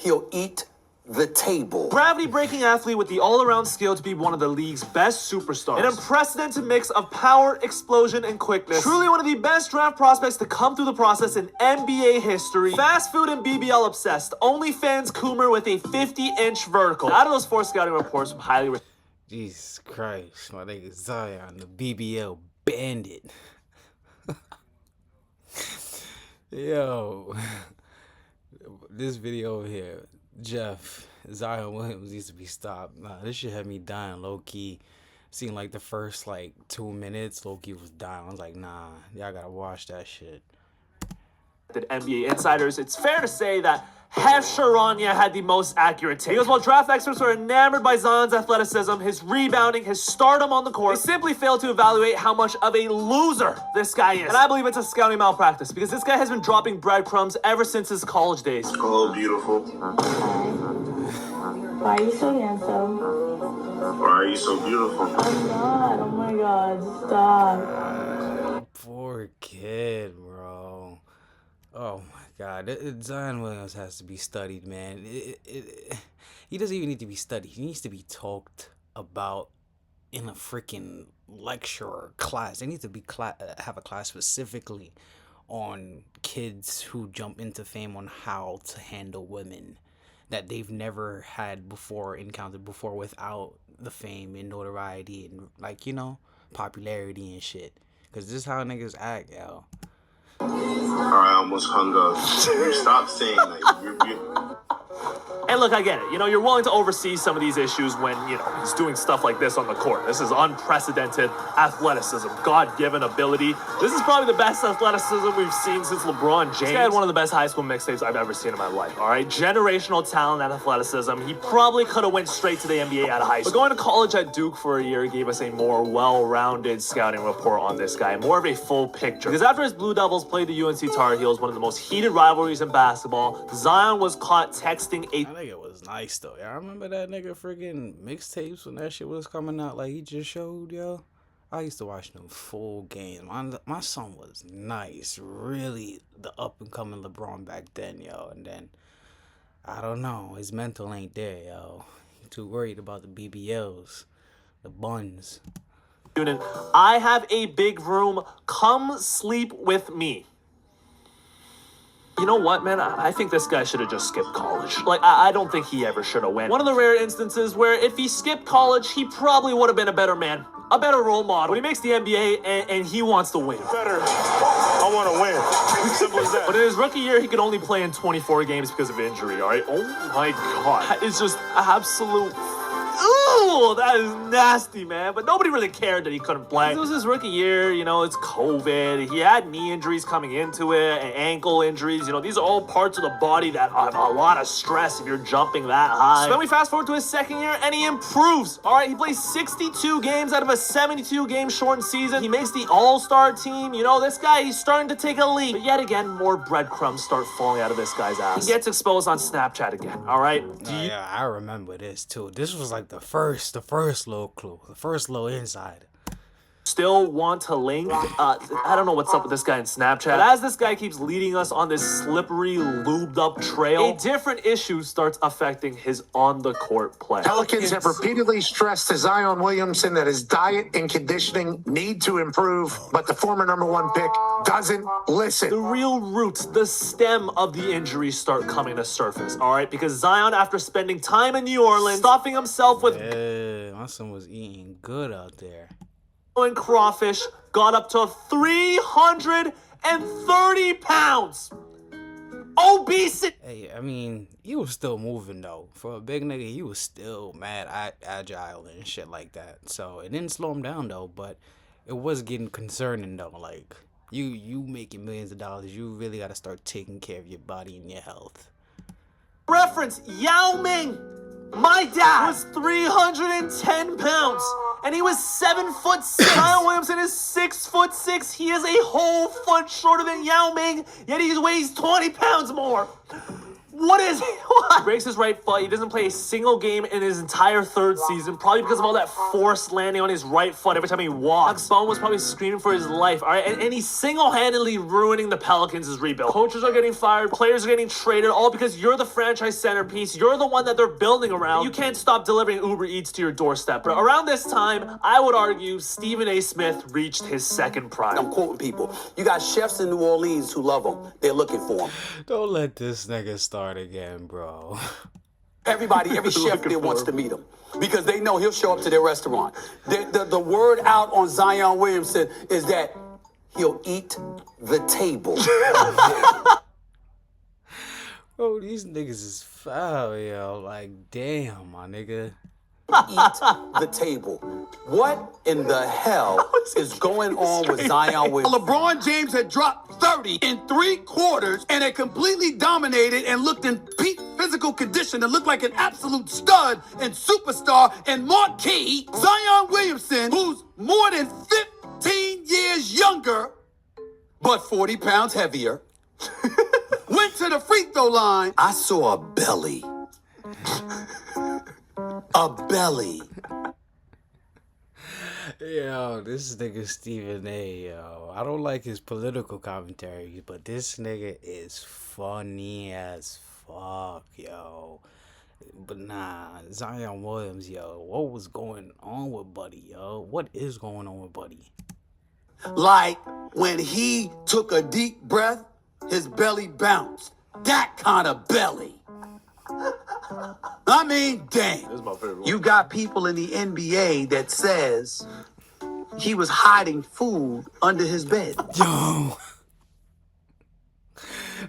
he'll eat the table. Gravity-breaking athlete with the all-around skill to be one of the league's best superstars. An unprecedented mix of power, explosion, and quickness. Truly one of the best draft prospects to come through the process in NBA history. Fast food and BBL obsessed. OnlyFans Coomer with a 50-inch vertical. Out of those 4 scouting reports from highly... Jesus Christ, my nigga Zion, the BBL bandit. Yo, this video over here, Jeff, Zion Williams needs to be stopped. Nah, this shit had me dying low-key. Seen like the first like 2 minutes, low-key was dying. I was like, nah, y'all gotta watch that shit. NBA insiders, it's fair to say that Hef Sharanya had the most accurate take. Because while draft experts were enamored by Zion's athleticism, his rebounding, his stardom on the court, they simply failed to evaluate how much of a loser this guy is. And I believe it's a scouting malpractice, because this guy has been dropping breadcrumbs ever since his college days. Hello, beautiful. Why are you so handsome? Why are you so beautiful? I'm not. Oh my god, stop. Poor kid, bro. Oh my god. Zion Williams has to be studied, man. He doesn't even need to be studied. He needs to be talked about in a freaking lecture or class. They need to be have a class specifically on kids who jump into fame on how to handle women that they've never had before, encountered before, without the fame and notoriety and, like, you know, popularity and shit. Because this is how niggas act, yo. Alright, I almost hung up. You stop saying that. You're beautiful. And look, I get it. You know, you're willing to oversee some of these issues when, you know, he's doing stuff like this on the court. This is unprecedented athleticism, God-given ability. This is probably the best athleticism we've seen since LeBron James. This guy had one of the best high school mixtapes I've ever seen in my life, all right? Generational talent and athleticism. He probably could have went straight to the NBA out of high school. But going to college at Duke for a year gave us a more well-rounded scouting report on this guy, more of a full picture. Because after his Blue Devils played the UNC Tar Heels, one of the most heated rivalries in basketball, Zion was caught texting a... That nigga was nice though. Y'all remember that nigga freaking mixtapes when that shit was coming out? Like he just showed, yo. I used to watch them full games. My son was nice, really the up and coming LeBron back then, yo. And then I don't know, his mental ain't there, yo. He too worried about the BBLs, the buns. I have a big room. Come sleep with me. You know what, man? I think this guy should have just skipped college. Like, I don't think he ever should have went. One of the rare instances where if he skipped college, he probably would have been a better man, a better role model. When he makes the NBA and he wants to win. Better. I want to win. Simple as that. But in his rookie year, he could only play in 24 games because of injury, all right? Oh my God. It's just absolute... Ooh, that is nasty, man. But nobody really cared that he couldn't play. It was his rookie year, you know, it's COVID. He had knee injuries coming into it, and ankle injuries. You know, these are all parts of the body that have a lot of stress if you're jumping that high. So then we fast forward to his second year, and he improves. All right, he plays 62 games out of a 72-game shortened season. He makes the all-star team. You know, this guy, he's starting to take a leap. But yet again, more breadcrumbs start falling out of this guy's ass. He gets exposed on Snapchat again, all right? Yeah, I remember this, too. This was like the first little clue, the first little inside. Still want to link? I don't know what's up with this guy in Snapchat. But as this guy keeps leading us on this slippery, lubed-up trail, a different issue starts affecting his on-the-court play. Pelicans have repeatedly stressed to Zion Williamson that his diet and conditioning need to improve, but the former #1 pick doesn't listen. The real roots, the stem of the injuries start coming to surface, all right? Because Zion, after spending time in New Orleans, stuffing himself with... Yeah, my son was eating good out there. And crawfish, got up to 330 pounds. Obesity. Hey, I mean, he was still moving though. For a big nigga, he was still mad agile and shit like that. So it didn't slow him down though, but it was getting concerning though. Like you making millions of dollars, you really gotta start taking care of your body and your health. Reference, Yao Ming. My dad was 310 pounds, and he was 7'6". Zion Williamson is 6'6". He is a whole foot shorter than Yao Ming, yet he weighs 20 pounds more. What is it? What? Breaks his right foot. He doesn't play a single game in his entire third season, probably because of all that forced landing on his right foot every time he walks. Spawn was probably screaming for his life, all right? And he's single-handedly ruining the Pelicans' rebuild. Coaches are getting fired, players are getting traded, all because you're the franchise centerpiece. You're the one that they're building around. You can't stop delivering Uber Eats to your doorstep. But around this time, I would argue Stephen A. Smith reached his second prime. I'm quoting people. You got chefs in New Orleans who love him. They're looking for him. Don't let this nigga start again, bro. Every chef there wants to meet him because they know he'll show up to their restaurant. The word out on Zion Williamson is that he'll eat the table. Bro, these niggas is foul, yo. Like, damn, my nigga. Eat the table. What in the hell is going on with Zion Williamson? LeBron James had dropped 30 in 3 quarters and had completely dominated and looked in peak physical condition and looked like an absolute stud and superstar and marquee. Zion Williamson, who's more than 15 years younger, but 40 pounds heavier, went to the free throw line. I saw a belly. A belly. Yo, this nigga Stephen A, yo. I don't like his political commentary, but this nigga is funny as fuck, yo. But nah, Zion Williams, yo. What was going on with Buddy, yo? What is going on with Buddy? Like when he took a deep breath, his belly bounced. That kind of belly. I mean, dang. This is my favorite one. You got people in the NBA that says he was hiding food under his bed. Yo.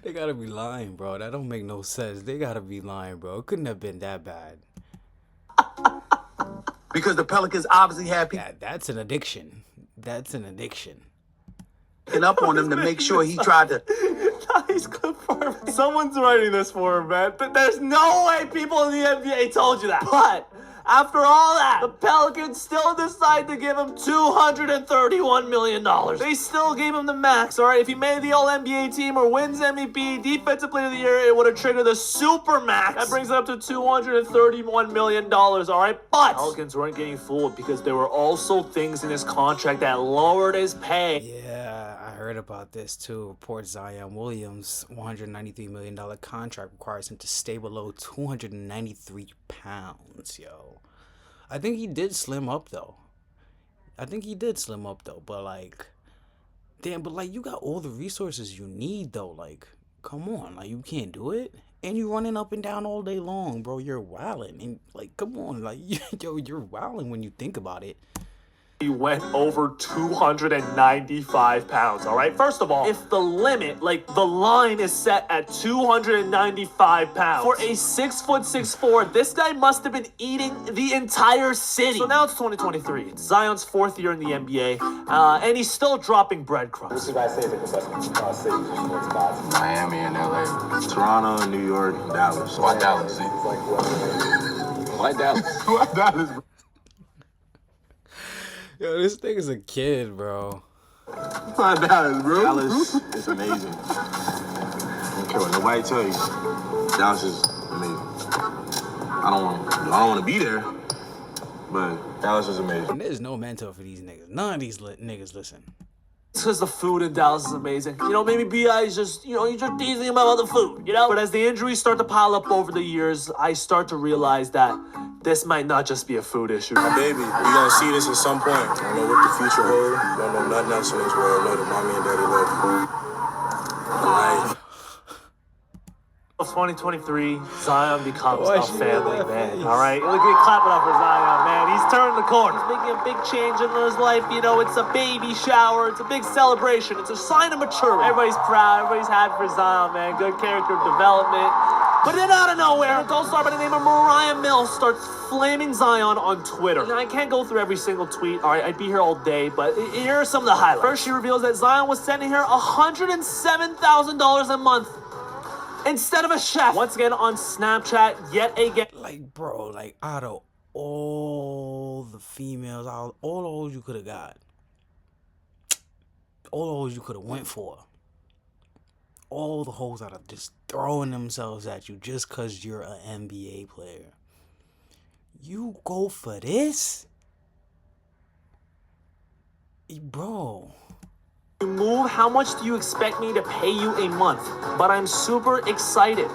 They gotta be lying, bro. That don't make no sense. They gotta be lying, bro. It couldn't have been that bad. Because the Pelicans obviously had people That's an addiction. That's an addiction. up on him to make sure he tried to. He's confirmed. Someone's writing this for him, man. But there's no way people in the NBA told you that. But after all that, the Pelicans still decide to give him $231 million. They still gave him the max, all right? If he made the All-NBA team or wins MVP, Defensive Player of the Year, it would have triggered the super max. That brings it up to $231 million, all right? But Pelicans weren't getting fooled because there were also things in his contract that lowered his pay. Yeah, I heard about this too. Reports Zion Williams' $193 million contract requires him to stay below 293 pounds, yo. I think he did slim up though. But like, damn, but like you got all the resources you need though. Like, come on, like you can't do it. And you running up and down all day long, bro. You're wilding. And like, come on, like yo, you're wilding when you think about it. He went over 295 pounds, all right? First of all, if the limit, like the line is set at 295 pounds, for a 6'6'4", this guy must have been eating the entire city. So now it's 2023. It's Zion's 4th year in the NBA, and he's still dropping breadcrumbs. What you guys say is the best cities, sports spots? Miami and LA. Toronto, New York, Dallas. Why Dallas? Why Dallas? Why Dallas? Yo, this nigga's a kid, bro. Why Dallas, bro? Dallas is amazing. I don't care what nobody tell you. Dallas is amazing. I don't want to be there, but Dallas is amazing. And there's no mentor for these niggas. None of these niggas listen. It's because the food in Dallas is amazing. You know, maybe B.I. is just, he's just teasing about all the food, But as the injuries start to pile up over the years, I start to realize that this might not just be a food issue. Baby, you're gonna see this at some point. I don't know what the future holds. Don't know nothing else in this world. Know that mommy and daddy love you. 2023, Zion becomes Why a she family made that man. face? All right, look at clap it up for Zion, man. He's turning the corner. He's making a big change in his life. It's a baby shower. It's a big celebration. It's a sign of maturity. Everybody's proud. Everybody's happy for Zion, man. Good character development. But then out of nowhere, a adult star by the name of Mariah Mills starts flaming Zion on Twitter. And I can't go through every single tweet. All right, I'd be here all day, but here are some of the highlights. First, she reveals that Zion was sending her $107,000 a month instead of a chef. Once again on Snapchat, yet again. Like, bro, like out of all the females, all those you could have got, all those you could have went for, all the hoes that are just throwing themselves at you just because you're an NBA player. You go for this? Bro. You move, how much do you expect me to pay you a month? But I'm super excited.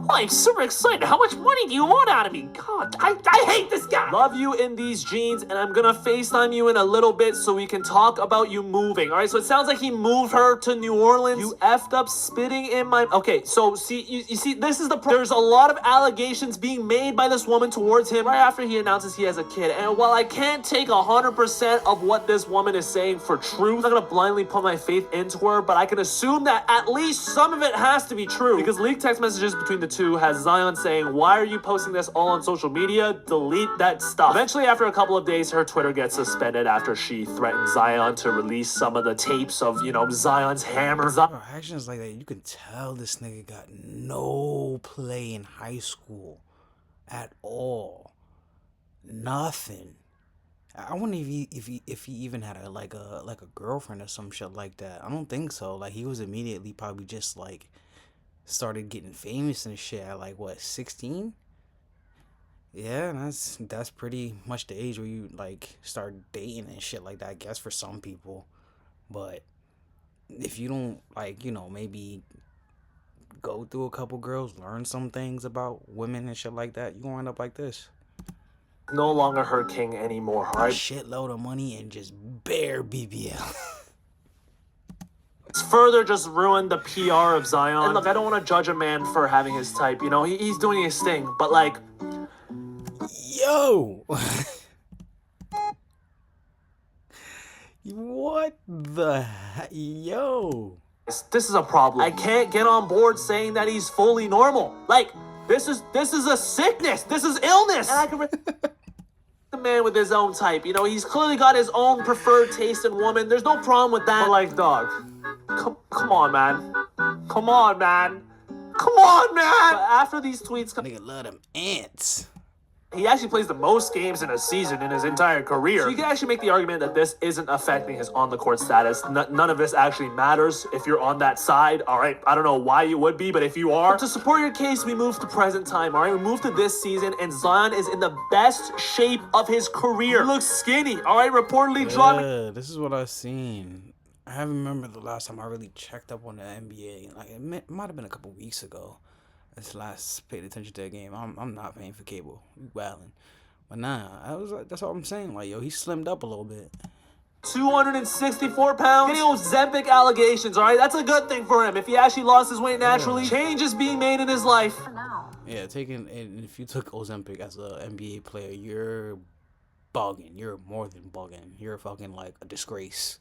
I'm super excited. How much money do you want out of me? God, I hate this guy. Love you in these jeans, and I'm gonna FaceTime you in a little bit so we can talk about you moving. All right, so it sounds like he moved her to New Orleans. You effed up spitting in my... Okay, so see, you see, this is the... There's a lot of allegations being made by this woman towards him right after he announces he has a kid. And while I can't take 100% of what this woman is saying for truth, I'm not gonna blindly put my faith into her, but I can assume that at least some of it has to be true, because leaked text messages between the two has Zion saying, "Why are you posting this all on social media? Delete that stuff." Eventually, after a couple of days, her Twitter gets suspended after she threatened Zion to release some of the tapes of, you know, Zion's hammer. Bro, actions like that, you can tell this nigga got no play in high school at all. Nothing. I wonder if he even had a girlfriend or some shit like that. I don't think so. Like, he was immediately probably just like started getting famous and shit at like what, 16? Yeah, that's pretty much the age where you like start dating and shit like that, I guess, for some people. But if you don't, like, you know, maybe go through a couple girls, learn some things about women and shit like that, you gonna end up like this. No longer her king anymore, all right? Shitload of money and just bare BBL. It's further just ruined the PR of Zion. And look, I don't want to judge a man for having his type, you know, he's doing his thing, but like... Yo! What the heck? Yo! This is a problem. I can't get on board saying that he's fully normal. Like, this is a sickness. This is illness. And I can the man with his own type. You know, he's clearly got his own preferred taste in woman. There's no problem with that. But like, dog, come on, man. Come on, man. Come on, man. But after these tweets, Nigga love them ants. he actually plays the most games in a season in his entire career. So you can actually make the argument that this isn't affecting his on-the-court status. None of this actually matters if you're on that side, all right? I don't know why you would be, but if you are, to support your case, we move to present time, all right? We move to this season, and Zion is in the best shape of his career. He looks skinny, all right? Reportedly dropping... Yeah, this is what I've seen. I haven't remembered the last time I really checked up on the NBA. Like, it might have been a couple weeks ago. This last paid attention to the game. I'm not paying for cable. You wildin'. But nah, that's all I'm saying. Like, yo, he slimmed up a little bit. 264 pounds. Getting Ozempic allegations, all right? That's a good thing for him. If he actually lost his weight naturally, change is being made in his life. Yeah, and if you took Ozempic as an NBA player, you're bugging. You're more than bugging. You're fucking like a disgrace.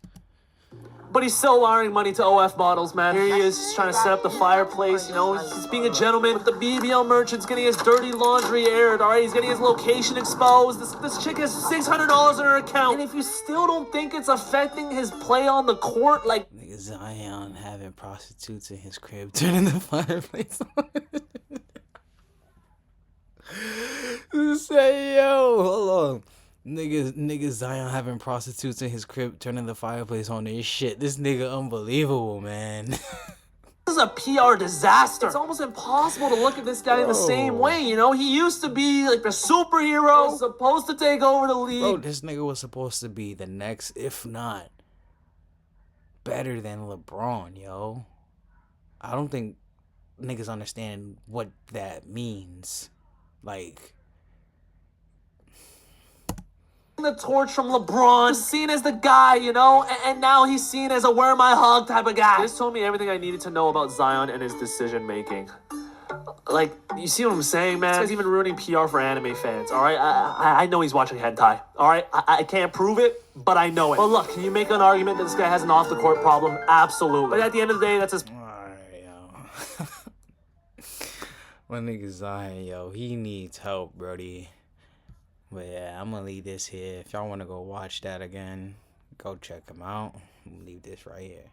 But he's still wiring money to OF models, man. Here he is, just trying to set up the fireplace, you know. He's being a gentleman with the BBL merchants, getting his dirty laundry aired, all right? He's getting his location exposed. This chick has $600 in her account. And if you still don't think it's affecting his play on the court, like... Nigga Zion having prostitutes in his crib, turning the fireplace on. Say, yo, hold on. Nigga Zion having prostitutes in his crib, turning the fireplace on and shit. This nigga unbelievable, man. This is a PR disaster. It's almost impossible to look at this guy in the same way, you know? He used to be like the superhero, supposed to take over the league. Bro, this nigga was supposed to be the next, if not better than LeBron, yo. I don't think niggas understand what that means. Like... the torch from LeBron, was seen as the guy, you know, and now he's seen as a wear my hug type of guy. This told me everything I needed to know about Zion and his decision making. Like, you see what I'm saying, man? This guy's even ruining PR for anime fans, all right? I know he's watching hentai, all right? I can't prove it, but I know it. But look, can you make an argument that this guy has an off-the-court problem? Absolutely. But at the end of the day, that's his... Alright, yo. My nigga Zion, yo, he needs help, brody. But yeah, I'm gonna leave this here. If y'all wanna go watch that again, go check him out. I'm gonna leave this right here.